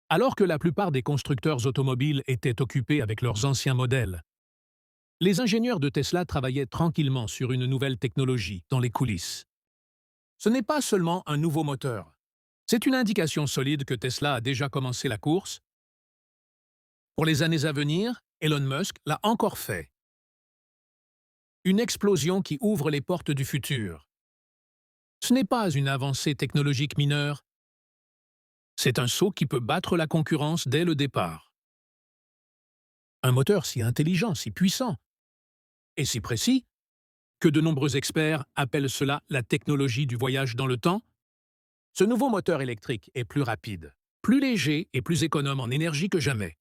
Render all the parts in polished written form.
Alors que la plupart des constructeurs automobiles étaient occupés avec leurs anciens modèles, les ingénieurs de Tesla travaillaient tranquillement sur une nouvelle technologie dans les coulisses. Ce n'est pas seulement un nouveau moteur. C'est une indication solide que Tesla a déjà commencé la course. Pour les années à venir, Elon Musk l'a encore fait. Une explosion qui ouvre les portes du futur. Ce n'est pas une avancée technologique mineure, c'est un saut qui peut battre la concurrence dès le départ. Un moteur si intelligent, si puissant et si précis que de nombreux experts appellent cela la technologie du voyage dans le temps. Ce nouveau moteur électrique est plus rapide, plus léger et plus économe en énergie que jamais.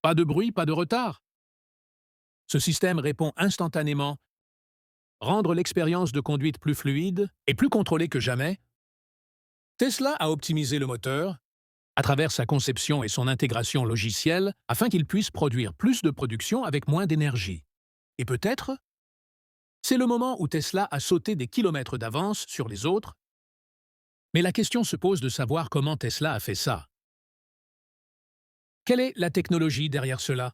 Pas de bruit, pas de retard. Ce système répond instantanément, rendre l'expérience de conduite plus fluide et plus contrôlée que jamais. Tesla a optimisé le moteur à travers sa conception et son intégration logicielle afin qu'il puisse produire plus de production avec moins d'énergie. Et peut-être, c'est le moment où Tesla a sauté des kilomètres d'avance sur les autres. Mais la question se pose de savoir comment Tesla a fait ça. Quelle est la technologie derrière cela?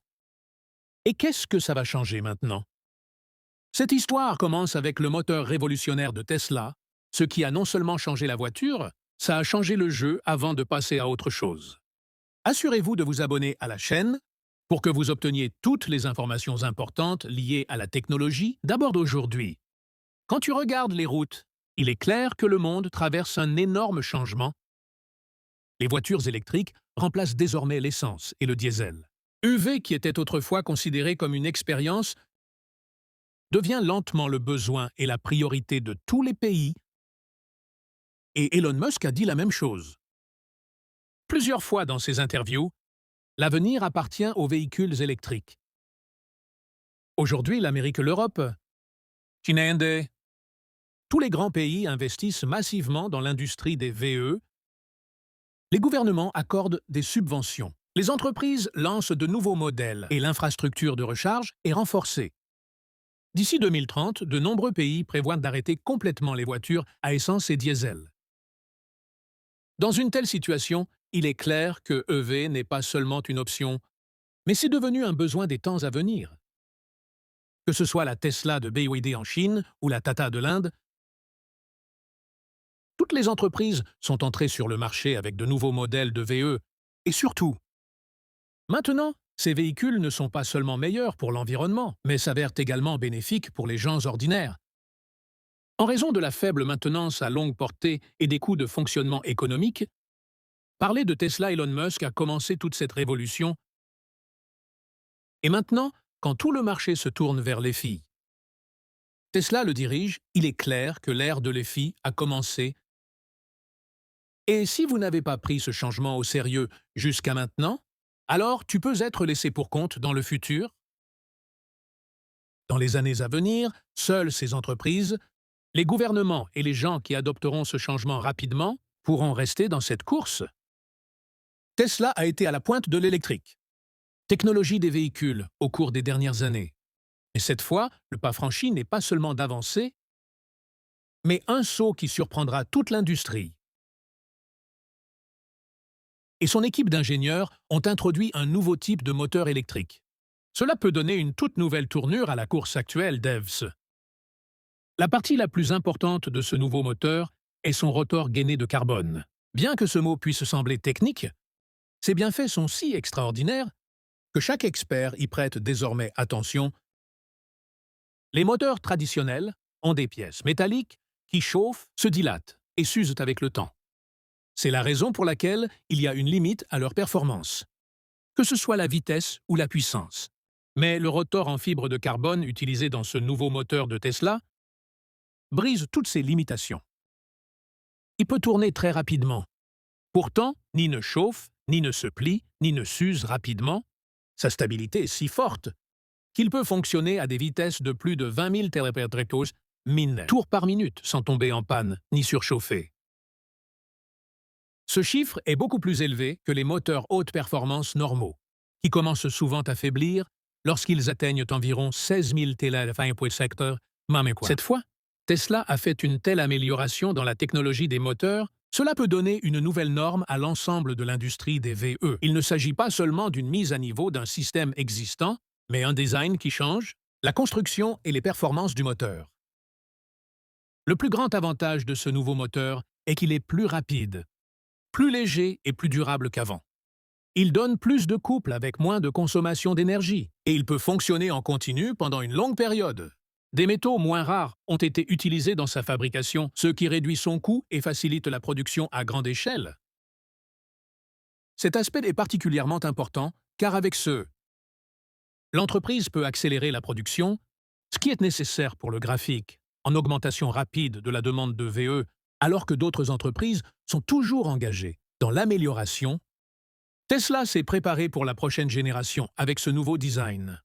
Et qu'est-ce que ça va changer maintenant? Cette histoire commence avec le moteur révolutionnaire de Tesla, ce qui a non seulement changé la voiture, ça a changé le jeu avant de passer à autre chose. Assurez-vous de vous abonner à la chaîne pour que vous obteniez toutes les informations importantes liées à la technologie d'abord d'aujourd'hui. Quand tu regardes les routes, il est clair que le monde traverse un énorme changement. Les voitures électriques remplacent désormais l'essence et le diesel. EV, qui était autrefois considéré comme une expérience, devient lentement le besoin et la priorité de tous les pays. Et Elon Musk a dit la même chose. Plusieurs fois dans ses interviews, l'avenir appartient aux véhicules électriques. Aujourd'hui, l'Amérique et l'Europe, Chine et Inde, tous les grands pays investissent massivement dans l'industrie des VE. Les gouvernements accordent des subventions. Les entreprises lancent de nouveaux modèles et l'infrastructure de recharge est renforcée. D'ici 2030, de nombreux pays prévoient d'arrêter complètement les voitures à essence et diesel. Dans une telle situation, il est clair que EV n'est pas seulement une option, mais c'est devenu un besoin des temps à venir. Que ce soit la Tesla de BYD en Chine ou la Tata de l'Inde, toutes les entreprises sont entrées sur le marché avec de nouveaux modèles de VE. Et surtout, maintenant, ces véhicules ne sont pas seulement meilleurs pour l'environnement, mais s'avèrent également bénéfiques pour les gens ordinaires. En raison de la faible maintenance à longue portée et des coûts de fonctionnement économique, parler de Tesla Elon Musk a commencé toute cette révolution. Et maintenant, quand tout le marché se tourne vers l'EFI, Tesla le dirige, il est clair que l'ère de l'EFI a commencé. Et si vous n'avez pas pris ce changement au sérieux jusqu'à maintenant, alors tu peux être laissé pour compte dans le futur. Dans les années à venir, seules ces entreprises, les gouvernements et les gens qui adopteront ce changement rapidement pourront rester dans cette course. Tesla a été à la pointe de l'électrique. Technologie des véhicules au cours des dernières années. Mais cette fois, le pas franchi n'est pas seulement d'avancer, mais un saut qui surprendra toute l'industrie. Et son équipe d'ingénieurs ont introduit un nouveau type de moteur électrique. Cela peut donner une toute nouvelle tournure à la course actuelle d'EVs. La partie la plus importante de ce nouveau moteur est son rotor gainé de carbone. Bien que ce mot puisse sembler technique, ses bienfaits sont si extraordinaires que chaque expert y prête désormais attention. Les moteurs traditionnels ont des pièces métalliques qui chauffent, se dilatent et s'usent avec le temps. C'est la raison pour laquelle il y a une limite à leur performance, que ce soit la vitesse ou la puissance. Mais le rotor en fibre de carbone utilisé dans ce nouveau moteur de Tesla brise toutes ces limitations. Il peut tourner très rapidement. Pourtant, ni ne chauffe, ni ne se plie, ni ne s'use rapidement. Sa stabilité est si forte qu'il peut fonctionner à des vitesses de plus de 20 000 tours par minute sans tomber en panne ni surchauffer. Ce chiffre est beaucoup plus élevé que les moteurs haute performance normaux, qui commencent souvent à faiblir lorsqu'ils atteignent environ 16 000 Cette fois, Tesla a fait une telle amélioration dans la technologie des moteurs Cela peut donner une nouvelle norme à l'ensemble de l'industrie des VE. Il ne s'agit pas seulement d'une mise à niveau d'un système existant, mais un design qui change, la construction et les performances du moteur. Le plus grand avantage de ce nouveau moteur est qu'il est plus rapide, plus léger et plus durable qu'avant. Il donne plus de couple avec moins de consommation d'énergie et il peut fonctionner en continu pendant une longue période. Des métaux moins rares ont été utilisés dans sa fabrication, ce qui réduit son coût et facilite la production à grande échelle. Cet aspect est particulièrement important car avec l'entreprise peut accélérer la production, ce qui est nécessaire pour le graphique, en augmentation rapide de la demande de VE, alors que d'autres entreprises sont toujours engagées dans l'amélioration. Tesla s'est préparé pour la prochaine génération avec ce nouveau design.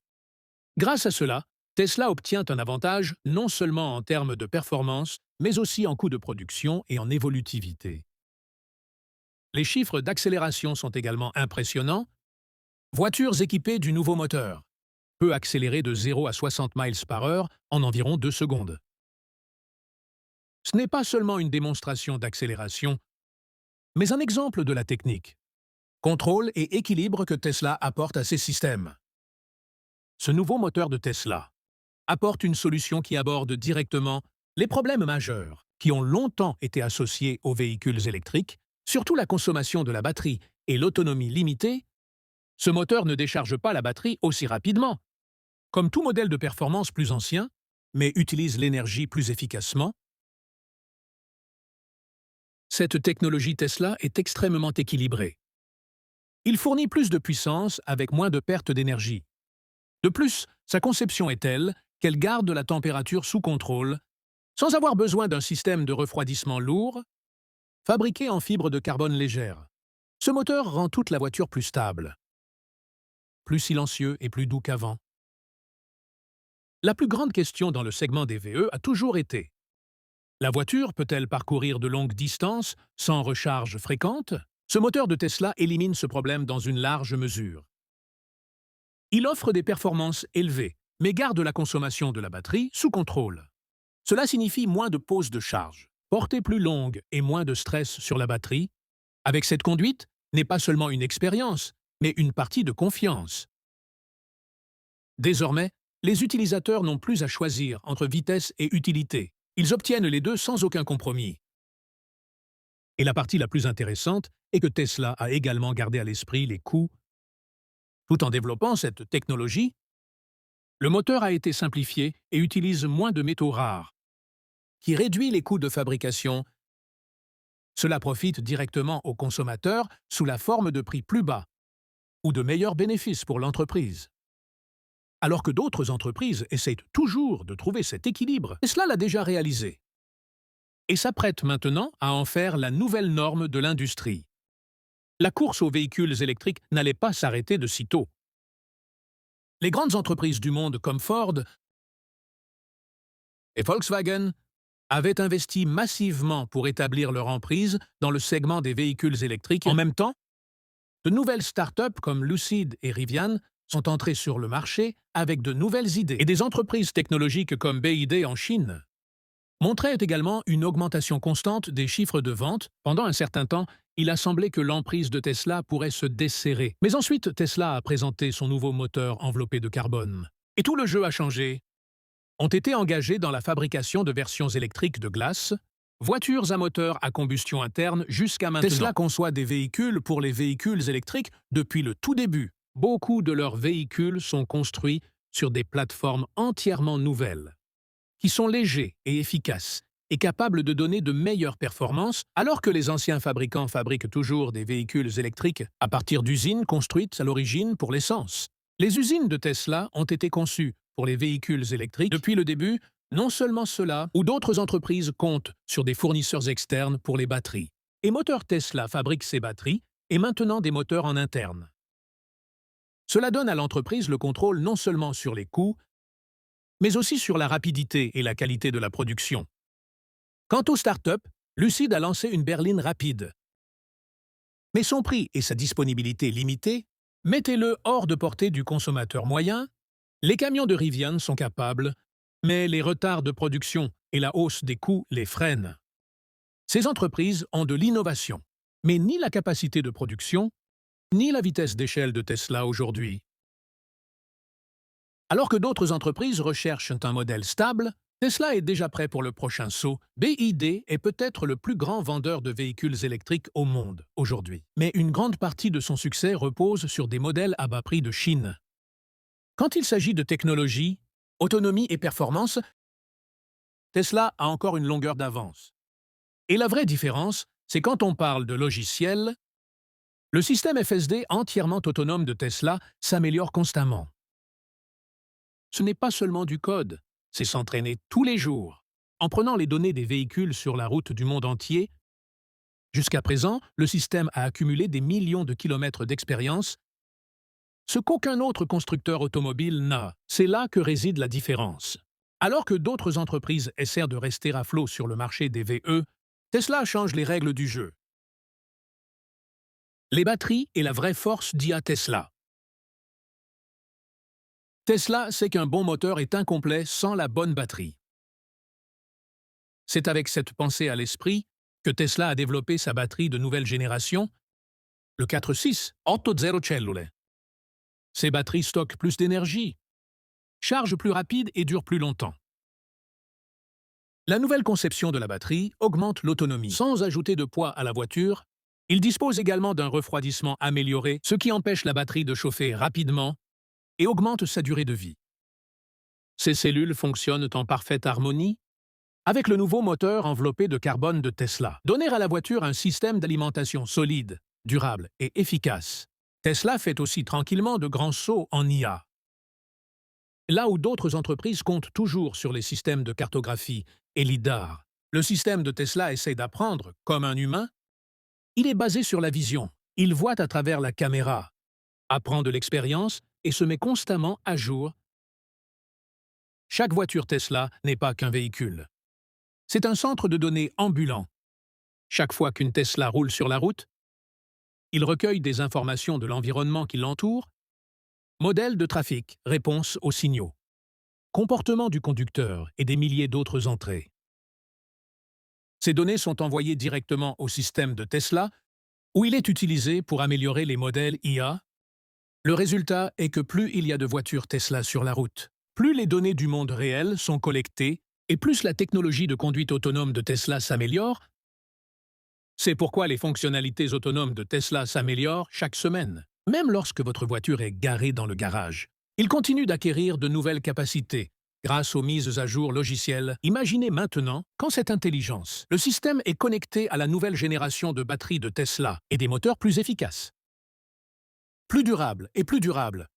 Grâce à cela, Tesla obtient un avantage non seulement en termes de performance, mais aussi en coût de production et en évolutivité. Les chiffres d'accélération sont également impressionnants. Voitures équipées du nouveau moteur peut accélérer de 0 à 60 miles par heure en environ 2 secondes. Ce n'est pas seulement une démonstration d'accélération, mais un exemple de la technique, contrôle et équilibre que Tesla apporte à ses systèmes. Ce nouveau moteur de Tesla apporte une solution qui aborde directement les problèmes majeurs qui ont longtemps été associés aux véhicules électriques, surtout la consommation de la batterie et l'autonomie limitée. Ce moteur ne décharge pas la batterie aussi rapidement, comme tout modèle de performance plus ancien, mais utilise l'énergie plus efficacement. Cette technologie Tesla est extrêmement équilibrée. Il fournit plus de puissance avec moins de perte d'énergie. De plus, sa conception est telle qu'elle garde la température sous contrôle, sans avoir besoin d'un système de refroidissement lourd, fabriqué en fibre de carbone légère. Ce moteur rend toute la voiture plus stable, plus silencieux et plus doux qu'avant. La plus grande question dans le segment des VE a toujours été: la voiture peut-elle parcourir de longues distances sans recharge fréquente? Ce moteur de Tesla élimine ce problème dans une large mesure. Il offre des performances élevées, mais garde la consommation de la batterie sous contrôle. Cela signifie moins de pauses de charge, portée plus longue et moins de stress sur la batterie. Avec cette conduite, n'est pas seulement une expérience, mais une partie de confiance. Désormais, les utilisateurs n'ont plus à choisir entre vitesse et utilité. Ils obtiennent les deux sans aucun compromis. Et la partie la plus intéressante est que Tesla a également gardé à l'esprit les coûts. Tout en développant cette technologie, le moteur a été simplifié et utilise moins de métaux rares, qui réduit les coûts de fabrication. Cela profite directement aux consommateurs sous la forme de prix plus bas ou de meilleurs bénéfices pour l'entreprise. Alors que d'autres entreprises essayent toujours de trouver cet équilibre, Tesla l'a déjà réalisé et s'apprête maintenant à en faire la nouvelle norme de l'industrie. La course aux véhicules électriques n'allait pas s'arrêter de sitôt. Les grandes entreprises du monde comme Ford et Volkswagen avaient investi massivement pour établir leur emprise dans le segment des véhicules électriques. En même temps, de nouvelles startups comme Lucid et Rivian sont entrées sur le marché avec de nouvelles idées. Et des entreprises technologiques comme BYD en Chine montraient également une augmentation constante des chiffres de vente. Pendant un certain temps, il a semblé que l'emprise de Tesla pourrait se desserrer. Mais ensuite, Tesla a présenté son nouveau moteur enveloppé de carbone. Et tout le jeu a changé. Ont été engagés dans la fabrication de versions électriques de glace, voitures à moteur à combustion interne jusqu'à maintenant. Tesla conçoit des véhicules pour les véhicules électriques depuis le tout début. Beaucoup de leurs véhicules sont construits sur des plateformes entièrement nouvelles, qui sont légers et efficaces et capables de donner de meilleures performances, alors que les anciens fabricants fabriquent toujours des véhicules électriques à partir d'usines construites à l'origine pour l'essence. Les usines de Tesla ont été conçues pour les véhicules électriques depuis le début. Non seulement cela, ou d'autres entreprises comptent sur des fournisseurs externes pour les batteries. Et Moteur Tesla fabrique ses batteries et maintenant des moteurs en interne. Cela donne à l'entreprise le contrôle non seulement sur les coûts, mais aussi sur la rapidité et la qualité de la production. Quant aux startups, Lucid a lancé une berline rapide. Mais son prix et sa disponibilité limitée, mettez-le hors de portée du consommateur moyen. Les camions de Rivian sont capables, mais les retards de production et la hausse des coûts les freinent. Ces entreprises ont de l'innovation, mais ni la capacité de production, ni la vitesse d'échelle de Tesla aujourd'hui. Alors que d'autres entreprises recherchent un modèle stable, Tesla est déjà prêt pour le prochain saut. BYD est peut-être le plus grand vendeur de véhicules électriques au monde aujourd'hui. Mais une grande partie de son succès repose sur des modèles à bas prix de Chine. Quand il s'agit de technologie, autonomie et performance, Tesla a encore une longueur d'avance. Et la vraie différence, c'est quand on parle de logiciel, le système FSD entièrement autonome de Tesla s'améliore constamment. Ce n'est pas seulement du code, c'est s'entraîner tous les jours. En prenant les données des véhicules sur la route du monde entier, jusqu'à présent, le système a accumulé des millions de kilomètres d'expérience, ce qu'aucun autre constructeur automobile n'a. C'est là que réside la différence. Alors que d'autres entreprises essaient de rester à flot sur le marché des VE, Tesla change les règles du jeu. Les batteries est la vraie force d'IA Tesla. Tesla sait qu'un bon moteur est incomplet sans la bonne batterie. C'est avec cette pensée à l'esprit que Tesla a développé sa batterie de nouvelle génération, le 4680 cellule. Ces batteries stockent plus d'énergie, chargent plus rapide et durent plus longtemps. La nouvelle conception de la batterie augmente l'autonomie. Sans ajouter de poids à la voiture, il dispose également d'un refroidissement amélioré, ce qui empêche la batterie de chauffer rapidement et augmente sa durée de vie. Ces cellules fonctionnent en parfaite harmonie avec le nouveau moteur enveloppé de carbone de Tesla. Donner à la voiture un système d'alimentation solide, durable et efficace. Tesla fait aussi tranquillement de grands sauts en IA. Là où d'autres entreprises comptent toujours sur les systèmes de cartographie et lidar, le système de Tesla essaie d'apprendre comme un humain. Il est basé sur la vision. Il voit à travers la caméra, apprend de l'expérience et se met constamment à jour. Chaque voiture Tesla n'est pas qu'un véhicule. C'est un centre de données ambulant. Chaque fois qu'une Tesla roule sur la route, il recueille des informations de l'environnement qui l'entoure, modèle de trafic, réponse aux signaux, comportement du conducteur et des milliers d'autres entrées. Ces données sont envoyées directement au système de Tesla, où il est utilisé pour améliorer les modèles IA. Le résultat est que plus il y a de voitures Tesla sur la route, plus les données du monde réel sont collectées et plus la technologie de conduite autonome de Tesla s'améliore. C'est pourquoi les fonctionnalités autonomes de Tesla s'améliorent chaque semaine, même lorsque votre voiture est garée dans le garage. Il continue d'acquérir de nouvelles capacités grâce aux mises à jour logicielles. Imaginez maintenant quand cette intelligence, le système est connecté à la nouvelle génération de batteries de Tesla et des moteurs plus efficaces. Plus durable et plus durable.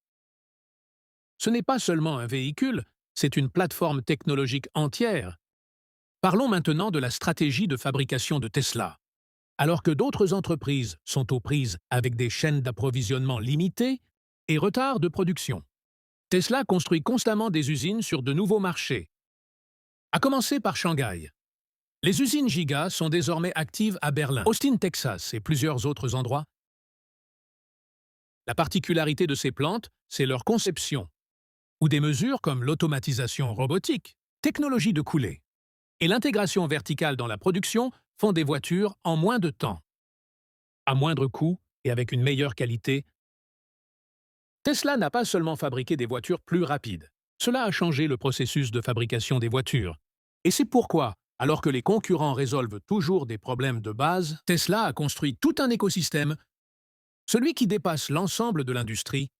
Ce n'est pas seulement un véhicule, c'est une plateforme technologique entière. Parlons maintenant de la stratégie de fabrication de Tesla. Alors que d'autres entreprises sont aux prises avec des chaînes d'approvisionnement limitées et retards de production, Tesla construit constamment des usines sur de nouveaux marchés. À commencer par Shanghai. Les usines Giga sont désormais actives à Berlin, Austin, Texas et plusieurs autres endroits. La particularité de ces plantes, c'est leur conception, ou des mesures comme l'automatisation robotique, technologie de coulée, et l'intégration verticale dans la production font des voitures en moins de temps, à moindre coût et avec une meilleure qualité. Tesla n'a pas seulement fabriqué des voitures plus rapides. Cela a changé le processus de fabrication des voitures. Et c'est pourquoi, alors que les concurrents résolvent toujours des problèmes de base, Tesla a construit tout un écosystème, celui qui dépasse l'ensemble de l'industrie.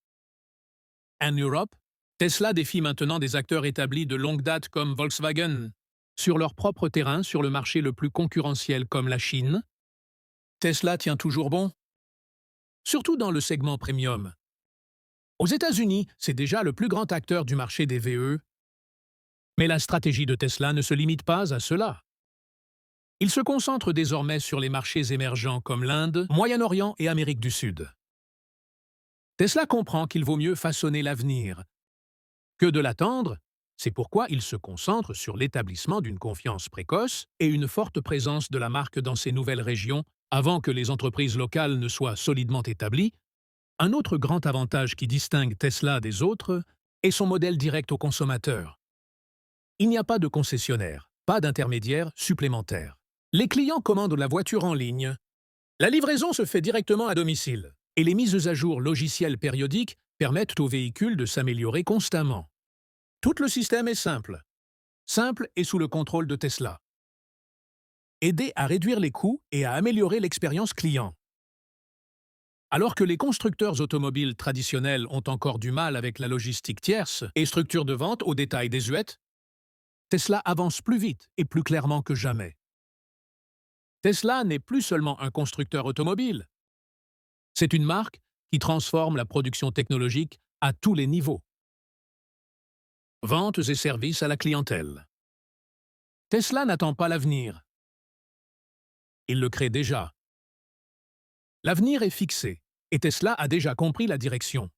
En Europe, Tesla défie maintenant des acteurs établis de longue date comme Volkswagen. Sur leur propre terrain, sur le marché le plus concurrentiel comme la Chine, Tesla tient toujours bon, surtout dans le segment premium. Aux États-Unis, c'est déjà le plus grand acteur du marché des VE, mais la stratégie de Tesla ne se limite pas à cela. Il se concentre désormais sur les marchés émergents comme l'Inde, Moyen-Orient et Amérique du Sud. Tesla comprend qu'il vaut mieux façonner l'avenir que de l'attendre. C'est pourquoi il se concentre sur l'établissement d'une confiance précoce et une forte présence de la marque dans ces nouvelles régions avant que les entreprises locales ne soient solidement établies. Un autre grand avantage qui distingue Tesla des autres est son modèle direct au consommateur. Il n'y a pas de concessionnaire, pas d'intermédiaire supplémentaire. Les clients commandent la voiture en ligne. La livraison se fait directement à domicile. Et les mises à jour logicielles périodiques permettent aux véhicules de s'améliorer constamment. Tout le système est simple. Simple et sous le contrôle de Tesla. Aider à réduire les coûts et à améliorer l'expérience client. Alors que les constructeurs automobiles traditionnels ont encore du mal avec la logistique tierce et structure de vente aux détails désuètes, Tesla avance plus vite et plus clairement que jamais. Tesla n'est plus seulement un constructeur automobile. C'est une marque qui transforme la production technologique à tous les niveaux. Ventes et services à la clientèle. Tesla n'attend pas l'avenir. Il le crée déjà. L'avenir est fixé, et Tesla a déjà compris la direction.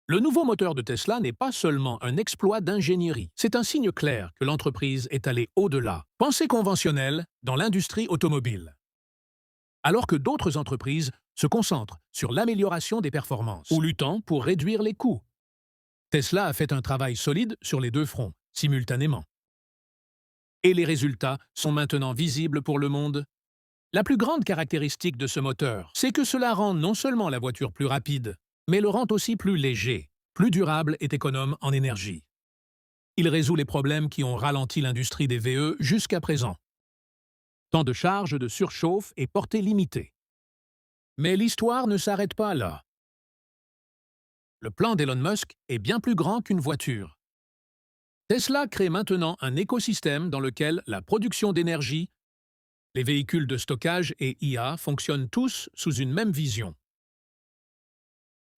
Le nouveau moteur de Tesla n'est pas seulement un exploit d'ingénierie, c'est un signe clair que l'entreprise est allée au-delà, pensée conventionnelle, dans l'industrie automobile. Alors que d'autres entreprises se concentrent sur l'amélioration des performances ou luttant pour réduire les coûts, Tesla a fait un travail solide sur les deux fronts, simultanément. Et les résultats sont maintenant visibles pour le monde. La plus grande caractéristique de ce moteur, c'est que cela rend non seulement la voiture plus rapide, mais le rend aussi plus léger, plus durable et économe en énergie. Il résout les problèmes qui ont ralenti l'industrie des VE jusqu'à présent. Temps de charge, de surchauffe et portée limitée. Mais l'histoire ne s'arrête pas là. Le plan d'Elon Musk est bien plus grand qu'une voiture. Tesla crée maintenant un écosystème dans lequel la production d'énergie, les véhicules de stockage et IA fonctionnent tous sous une même vision.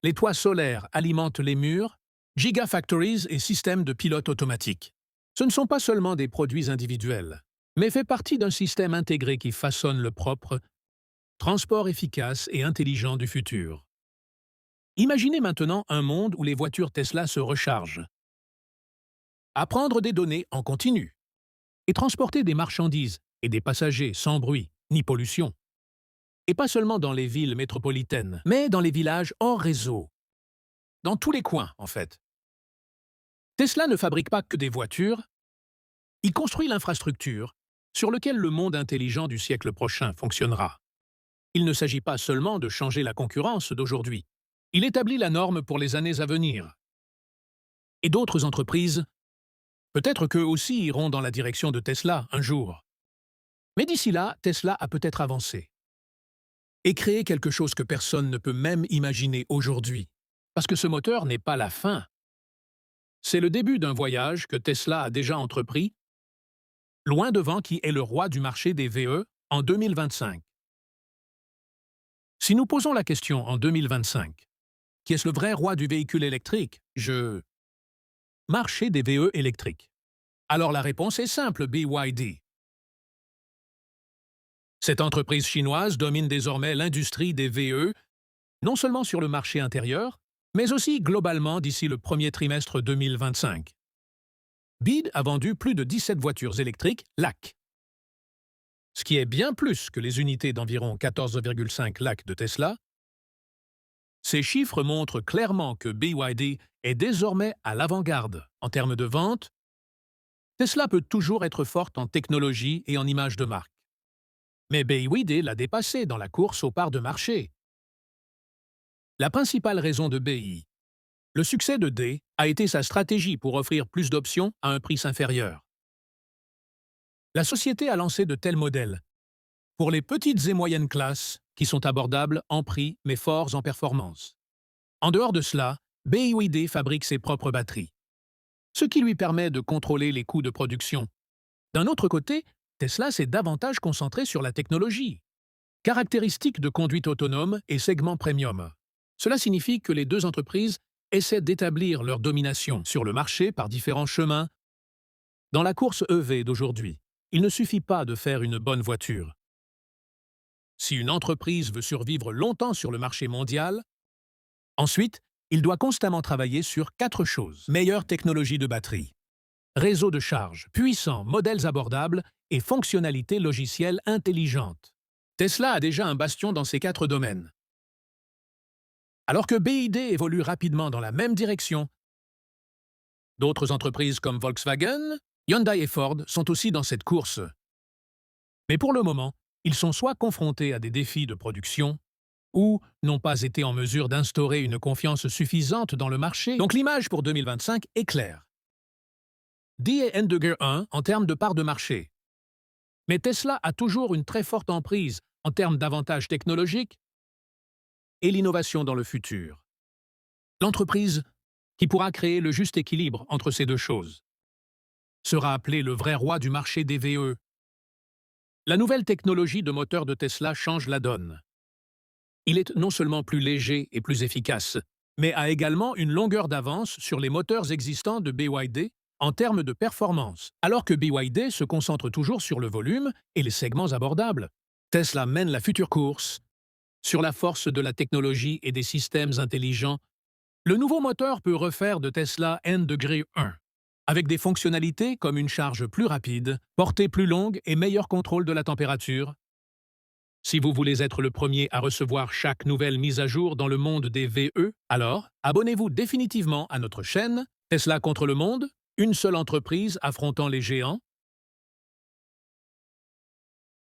Les toits solaires alimentent les murs, gigafactories et systèmes de pilote automatique. Ce ne sont pas seulement des produits individuels, mais fait partie d'un système intégré qui façonne le propre transport efficace et intelligent du futur. Imaginez maintenant un monde où les voitures Tesla se rechargent, apprendre des données en continu et transporter des marchandises et des passagers sans bruit ni pollution. Et pas seulement dans les villes métropolitaines, mais dans les villages hors réseau. Dans tous les coins, en fait. Tesla ne fabrique pas que des voitures, il construit l'infrastructure sur laquelle le monde intelligent du siècle prochain fonctionnera. Il ne s'agit pas seulement de changer la concurrence d'aujourd'hui, il établit la norme pour les années à venir. Et d'autres entreprises, peut-être qu'eux aussi iront dans la direction de Tesla un jour. Mais d'ici là, Tesla a peut-être avancé et créé quelque chose que personne ne peut même imaginer aujourd'hui, parce que ce moteur n'est pas la fin. C'est le début d'un voyage que Tesla a déjà entrepris, loin devant qui est le roi du marché des VE en 2025. Si nous posons la question en 2025, qui est-ce le vrai roi du véhicule électrique? Marché des VE électriques. Alors la réponse est simple, BYD. Cette entreprise chinoise domine désormais l'industrie des VE, non seulement sur le marché intérieur, mais aussi globalement d'ici le premier trimestre 2025. BYD a vendu plus de 17 voitures électriques LAC, ce qui est bien plus que les unités d'environ 14,5 LAC de Tesla. Ces chiffres montrent clairement que BYD est désormais à l'avant-garde en termes de vente. Tesla peut toujours être forte en technologie et en image de marque. Mais BYD l'a dépassé dans la course aux parts de marché. La principale raison de BI, le succès de D, a été sa stratégie pour offrir plus d'options à un prix inférieur. La société a lancé de tels modèles pour les petites et moyennes classes qui sont abordables en prix mais forts en performance. En dehors de cela, BYD fabrique ses propres batteries, ce qui lui permet de contrôler les coûts de production. D'un autre côté, Tesla s'est davantage concentré sur la technologie, caractéristiques de conduite autonome et segment premium. Cela signifie que les deux entreprises essaient d'établir leur domination sur le marché par différents chemins. Dans la course EV d'aujourd'hui, il ne suffit pas de faire une bonne voiture. Si une entreprise veut survivre longtemps sur le marché mondial, ensuite, il doit constamment travailler sur 4 choses. Meilleure technologie de batterie, réseau de charge puissant, modèles abordables et fonctionnalités logicielles intelligentes. Tesla a déjà un bastion dans ces 4 domaines. Alors que BYD évolue rapidement dans la même direction, d'autres entreprises comme Volkswagen, Hyundai et Ford sont aussi dans cette course. Mais pour le moment, ils sont soit confrontés à des défis de production, ou n'ont pas été en mesure d'instaurer une confiance suffisante dans le marché. Donc l'image pour 2025 est claire. D est N-degré 1 en termes de part de marché. Mais Tesla a toujours une très forte emprise en termes d'avantages technologiques et l'innovation dans le futur. L'entreprise qui pourra créer le juste équilibre entre ces deux choses sera appelée le vrai roi du marché des VE. La nouvelle technologie de moteur de Tesla change la donne. Il est non seulement plus léger et plus efficace, mais a également une longueur d'avance sur les moteurs existants de BYD en termes de performance. Alors que BYD se concentre toujours sur le volume et les segments abordables, Tesla mène la future course sur la force de la technologie et des systèmes intelligents. Le nouveau moteur peut refaire de Tesla N-degré 1, avec des fonctionnalités comme une charge plus rapide, portée plus longue et meilleur contrôle de la température. Si vous voulez être le premier à recevoir chaque nouvelle mise à jour dans le monde des VE, alors abonnez-vous définitivement à notre chaîne Tesla contre le monde, une seule entreprise affrontant les géants.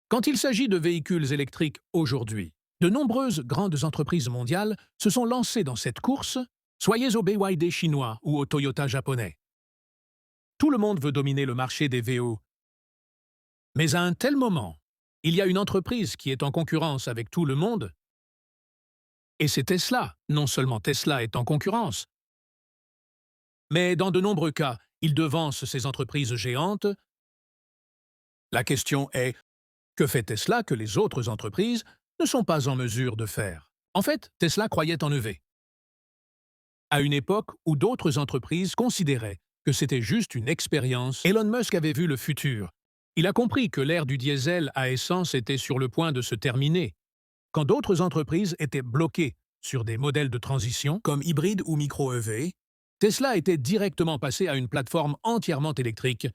Quand il s'agit de véhicules électriques aujourd'hui, de nombreuses grandes entreprises mondiales se sont lancées dans cette course, soyez au BYD chinois ou au Toyota japonais. Tout le monde veut dominer le marché des VO. Mais à un tel moment, il y a une entreprise qui est en concurrence avec tout le monde, et c'est Tesla. Non seulement Tesla est en concurrence, mais dans de nombreux cas, il devance ces entreprises géantes. La question est, que fait Tesla que les autres entreprises ne sont pas en mesure de faire? En fait, Tesla croyait en EV. À une époque où d'autres entreprises considéraient que c'était juste une expérience, Elon Musk avait vu le futur. Il a compris que l'ère du diesel à essence était sur le point de se terminer, quand d'autres entreprises étaient bloquées sur des modèles de transition comme hybride ou micro-EV. Tesla était directement passé à une plateforme entièrement électrique.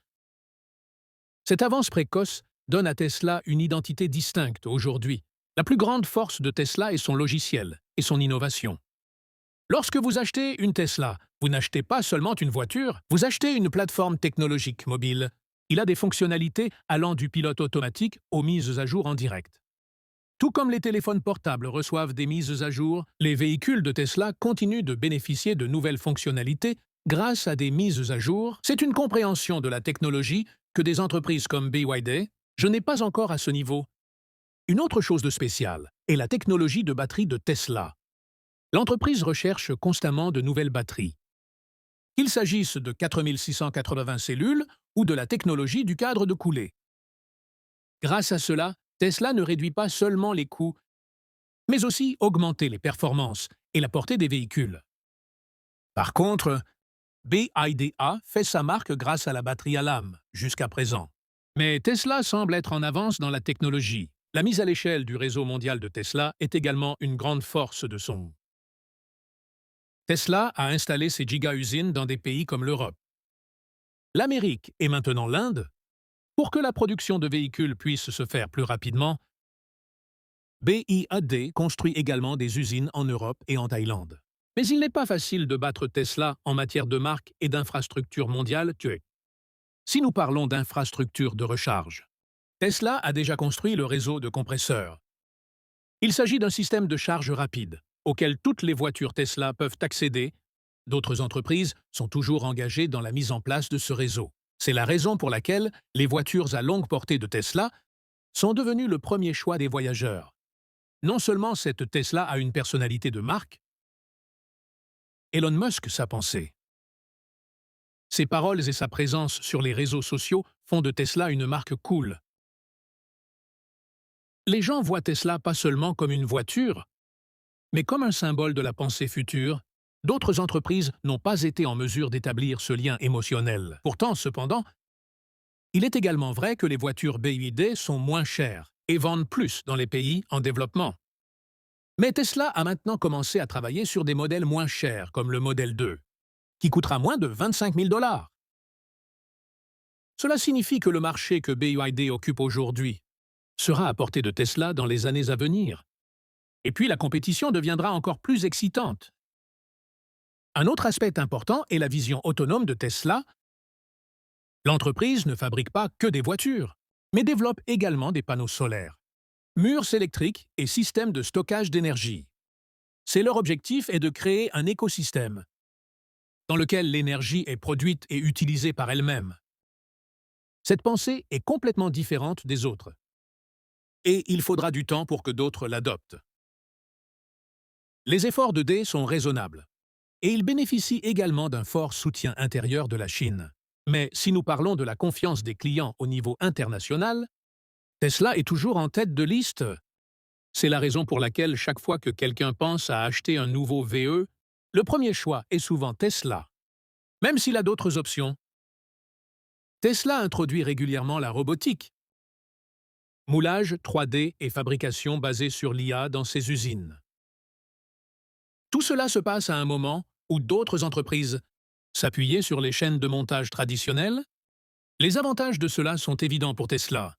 Cette avance précoce donne à Tesla une identité distincte aujourd'hui. La plus grande force de Tesla est son logiciel et son innovation. Lorsque vous achetez une Tesla, vous n'achetez pas seulement une voiture, vous achetez une plateforme technologique mobile. Il a des fonctionnalités allant du pilote automatique aux mises à jour en direct. Tout comme les téléphones portables reçoivent des mises à jour, les véhicules de Tesla continuent de bénéficier de nouvelles fonctionnalités grâce à des mises à jour. C'est une compréhension de la technologie que des entreprises comme BYD, je n'ai pas encore à ce niveau. Une autre chose de spéciale est la technologie de batterie de Tesla. L'entreprise recherche constamment de nouvelles batteries. Qu'il s'agisse de 4680 cellules ou de la technologie du cadre de coulée. Grâce à cela, Tesla ne réduit pas seulement les coûts, mais aussi augmenter les performances et la portée des véhicules. Par contre, BYDA fait sa marque grâce à la batterie à lame, jusqu'à présent. Mais Tesla semble être en avance dans la technologie. La mise à l'échelle du réseau mondial de Tesla est également une grande force de son. Tesla a installé ses giga-usines dans des pays comme l'Europe, l'Amérique et maintenant l'Inde. Pour que la production de véhicules puisse se faire plus rapidement, BYD construit également des usines en Europe et en Thaïlande. Mais il n'est pas facile de battre Tesla en matière de marque et d'infrastructure mondiale. Si nous parlons d'infrastructure de recharge, Tesla a déjà construit le réseau de compresseurs. Il s'agit d'un système de charge rapide, auquel toutes les voitures Tesla peuvent accéder. D'autres entreprises sont toujours engagées dans la mise en place de ce réseau. C'est la raison pour laquelle les voitures à longue portée de Tesla sont devenues le premier choix des voyageurs. Non seulement cette Tesla a une personnalité de marque, Elon Musk sa pensée. Ses paroles et sa présence sur les réseaux sociaux font de Tesla une marque cool. Les gens voient Tesla pas seulement comme une voiture, mais comme un symbole de la pensée future. D'autres entreprises n'ont pas été en mesure d'établir ce lien émotionnel. Pourtant, cependant, il est également vrai que les voitures BYD sont moins chères et vendent plus dans les pays en développement. Mais Tesla a maintenant commencé à travailler sur des modèles moins chers, comme le Model 2, qui coûtera moins de 25 000 $. Cela signifie que le marché que BYD occupe aujourd'hui sera à portée de Tesla dans les années à venir. Et puis la compétition deviendra encore plus excitante. Un autre aspect important est la vision autonome de Tesla. L'entreprise ne fabrique pas que des voitures. mais développe également des panneaux solaires, murs électriques et systèmes de stockage d'énergie. Leur objectif est de créer un écosystème dans lequel l'énergie est produite et utilisée par elle-même. Cette pensée est complètement différente des autres, et il faudra du temps pour que d'autres l'adoptent. Les efforts de D sont raisonnables, et ils bénéficient également d'un fort soutien intérieur de la Chine. Mais si nous parlons de la confiance des clients au niveau international, Tesla est toujours en tête de liste. C'est la raison pour laquelle chaque fois que quelqu'un pense à acheter un nouveau VE, le premier choix est souvent Tesla, même s'il a d'autres options. Tesla introduit régulièrement la robotique, moulage 3D et fabrication basée sur l'IA dans ses usines. Tout cela se passe à un moment où d'autres entreprises s'appuyaient sur les chaînes de montage traditionnelles. Les avantages de cela sont évidents pour Tesla.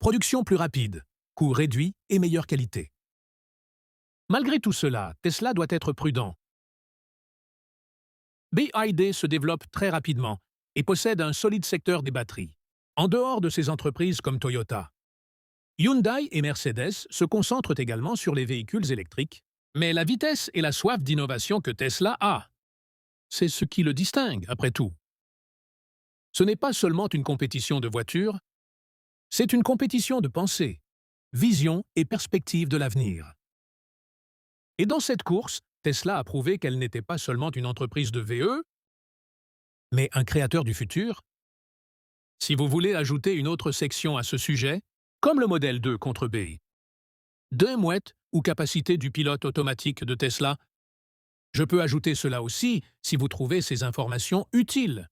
Production plus rapide, coût réduit et meilleure qualité. Malgré tout cela, Tesla doit être prudent. BYD se développe très rapidement et possède un solide secteur des batteries, en dehors de ces entreprises comme Toyota. Hyundai et Mercedes se concentrent également sur les véhicules électriques, mais la vitesse et la soif d'innovation que Tesla a, c'est ce qui le distingue, après tout. Ce n'est pas seulement une compétition de voitures, c'est une compétition de pensée, vision et perspective de l'avenir. Et dans cette course, Tesla a prouvé qu'elle n'était pas seulement une entreprise de VE, mais un créateur du futur. Si vous voulez ajouter une autre section à ce sujet, comme le modèle 2 contre B, 2 mouettes ou capacité du pilote automatique de Tesla, je peux ajouter cela aussi si vous trouvez ces informations utiles.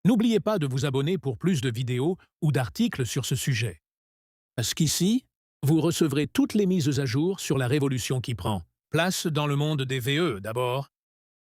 N'oubliez pas de vous abonner pour plus de vidéos ou d'articles sur ce sujet. Parce qu'ici, vous recevrez toutes les mises à jour sur la révolution qui prend place dans le monde des VE d'abord,